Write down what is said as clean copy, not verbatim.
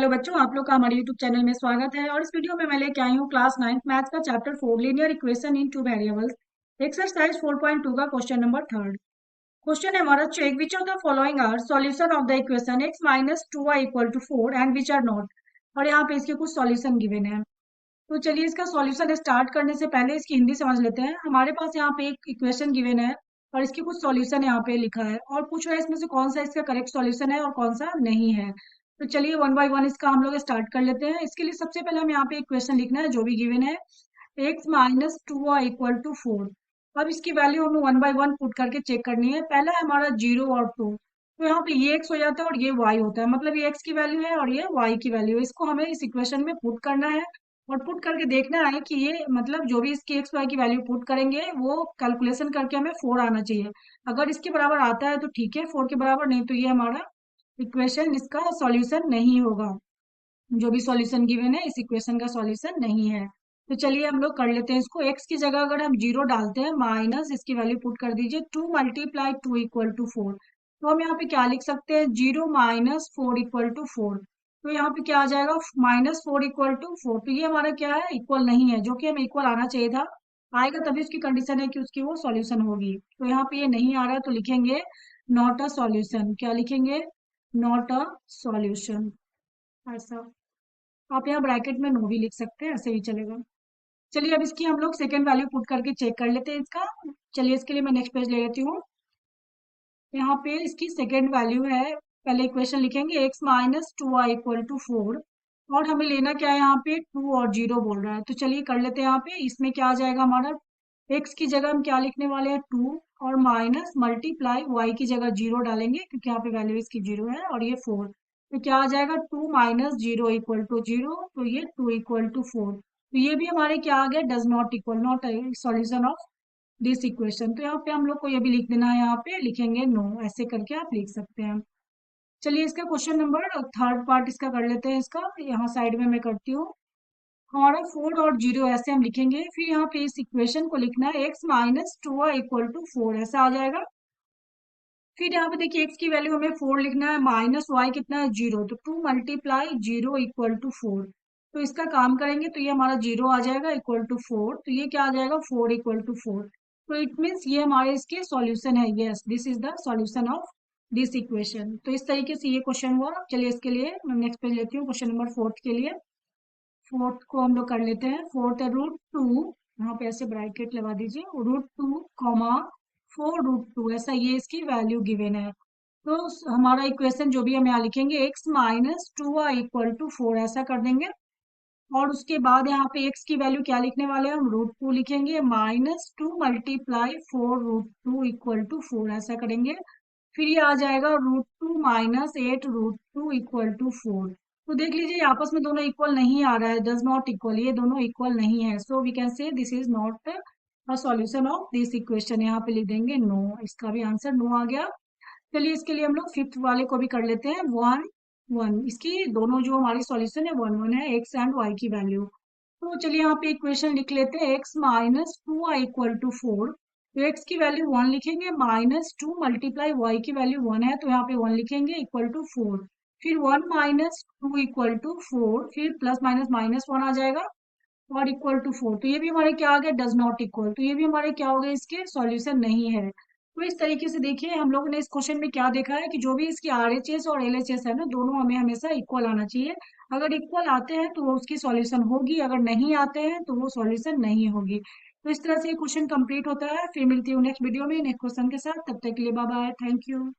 Hello बच्चों, आप लोग का हमारे यूट्यूब चैनल में स्वागत है। और इस वीडियो में मैं लेके आई हूँ क्लास 9th मैथ्स का chapter 4 linear equation in two variables exercise 4.2 का क्वेश्चन नंबर 3। क्वेश्चन है हमारा, check which of the following are solution of the equation x minus 2y equal to 4 and which are not. और यहाँ पे इसके कुछ solution given है। तो चलिए इसका सॉल्यूशन स्टार्ट करने से पहले इसकी हिंदी समझ लेते हैं। हमारे पास यहाँ पे एक इक्वेशन गिवन है और इसकी कुछ सॉल्यूशन यहाँ पे लिखा है और पूछ रहा है इसमें से कौन सा इसका करेक्ट सॉल्यूशन है और कौन सा नहीं है। तो चलिए वन बाय वन इसका हम लोग स्टार्ट कर लेते हैं। इसके लिए सबसे पहले हम यहाँ पे इक्वेशन लिखना है जो भी गिवन है, x minus 2y equal to 4। अब इसकी वैल्यू हमें वन बाय वन पुट करके चेक करनी है। पहला है हमारा 0 और 2, तो यहाँ पे ये x हो जाता है और ये y होता है, मतलब ये x की वैल्यू है और ये y की वैल्यू है। इसको हमें इस इक्वेशन में पुट करना है और पुट करके देखना है कि ये मतलब जो भी इसकी एक्स वाई की वैल्यू पुट करेंगे वो कैलकुलेशन करके हमें 4 आना चाहिए। अगर इसके बराबर आता है तो ठीक है, 4 के बराबर नहीं तो ये हमारा इक्वेशन इसका सॉल्यूशन नहीं होगा। जो भी सॉल्यूशन गिवन है इस इक्वेशन का सॉल्यूशन नहीं है। तो चलिए हम लोग कर लेते हैं इसको। x की जगह अगर हम 0 डालते हैं माइनस इसकी वैल्यू पुट कर दीजिए 2 मल्टीप्लाई 2 इक्वल टू 4। तो हम यहाँ पे क्या लिख सकते हैं, 0 माइनस 4 इक्वल टू 4। तो यहाँ पे क्या आ जाएगा, माइनस 4 इक्वल टू 4। तो ये हमारा क्या है, इक्वल नहीं है, जो कि हमें इक्वल आना चाहिए था। आएगा तभी उसकी कंडीशन है कि उसकी वो सॉल्यूशन होगी। तो यहाँ पे ये नहीं आ रहा है तो लिखेंगे नॉट अ सॉल्यूशन। क्या लिखेंगे, नॉट अ सॉल्यूशन। ऐसा आप यहाँ ब्रैकेट में नो भी लिख सकते हैं, ऐसे भी चलेगा। चलिए अब इसकी हम लोग सेकंड वैल्यू पुट करके चेक कर लेते हैं इसका। चलिए इसके लिए मैं नेक्स्ट पेज ले लेती हूँ। यहाँ पे इसकी सेकंड वैल्यू है, पहले इक्वेशन लिखेंगे x minus 2y equal to 4। और हमें लेना क्या है, यहाँ पे 2 और 0 बोल रहा है। तो चलिए कर लेते हैं। यहाँ पे इसमें क्या आ जाएगा हमारा, x की जगह हम क्या लिखने वाले हैं 2 और माइनस मल्टीप्लाई y की जगह 0 डालेंगे क्योंकि यहाँ पे वैल्यू इसकी 0 है और ये 4। तो क्या आ जाएगा, 2 माइनस 0 इक्वल टू 0। तो ये 2 इक्वल टू 4। तो ये भी हमारे क्या आ गया, does not equal, not solution of this equation. तो यहाँ पे हम लोग को ये भी लिख देना है, यहाँ पे लिखेंगे नो, ऐसे करके आप लिख सकते हैं। चलिए इसका क्वेश्चन नंबर थर्ड पार्ट इसका कर लेते हैं। इसका यहाँ साइड में मैं करती हूँ। हमारा 4 और 0 ऐसे हम लिखेंगे, फिर यहाँ पे इस इक्वेशन को लिखना है x minus 2y equal to 4, ऐसा आ जाएगा। फिर यहाँ पे देखिए x की वैल्यू हमें 4 लिखना है, माइनस y कितना है 0, तो 2 मल्टीप्लाई 0 इक्वल टू 4। तो इसका काम करेंगे तो ये हमारा 0 आ जाएगा इक्वल टू 4। तो ये क्या आ जाएगा, 4 इक्वल टू 4। तो इट मीन्स ये हमारे इसके सॉल्यूशन है। Yes, this is the solution of this equation. तो इस तरीके से ये क्वेश्चन हुआ। चलिए इसके लिए मैं नेक्स्ट पेज लेती हूँ, क्वेश्चन नंबर 4 के लिए। फोर्थ को हम लोग कर लेते हैं। फोर्थ है √2, यहाँ पे ऐसे ब्रैकेट लगा दीजिए, √2 कॉमा 4√2, ऐसा ये इसकी वैल्यू गिवन है। तो हमारा इक्वेशन जो भी हम यहाँ लिखेंगे, x minus 2y equal to 4, ऐसा कर देंगे। और उसके बाद यहाँ पे x की वैल्यू क्या लिखने वाले हैं, हम √2 लिखेंगे, माइनस 2 मल्टीप्लाई 4√2 इक्वल टू 4, ऐसा करेंगे। फिर ये आ जाएगा √2 माइनस 8√2 इक्वल टू 4। तो देख लीजिए आपस में दोनों इक्वल नहीं आ रहा है, डज नॉट इक्वल, ये दोनों इक्वल नहीं है। So we can say this is not a solution of this equation. यहाँ पे लिख देंगे नो, इसका भी आंसर नो आ गया। चलिए इसके लिए हम लोग फिफ्थ वाले को भी कर लेते हैं, 1 1। इसकी दोनों जो हमारी सॉल्यूशन है 1 1 है, एक्स एंड वाई की वैल्यू। तो चलिए यहाँ पे इक्वेशन लिख लेते हैं, x minus 2y equal to 4। तो x की वैल्यू 1 लिखेंगे, माइनस 2 मल्टीप्लाई y की वैल्यू 1 है तो यहाँ पे 1 लिखेंगे इक्वल टू 4। फिर 1 माइनस 2 इक्वल टू 4, फिर प्लस माइनस माइनस 1 आ जाएगा और इक्वल टू 4। तो ये भी हमारे क्या आ गया, डज नॉट इक्वल। तो ये भी हमारे क्या हो गए, इसके सॉल्यूशन नहीं है। तो इस तरीके से देखिए हम लोगों ने इस क्वेश्चन में क्या देखा है कि जो भी इसकी RHS और LHS है ना, दोनों हमें हमेशा इक्वल आना चाहिए। अगर इक्वल आते हैं तो वो उसकी सॉल्यूशन होगी, अगर नहीं आते हैं तो वो सॉल्यूशन नहीं होगी। तो इस तरह से ये क्वेश्चन कंप्लीट होता है। फिर मिलती हूँ नेक्स्ट वीडियो में नेक्स्ट क्वेश्चन के साथ। तब तक के लिए बाय बाय, थैंक यू।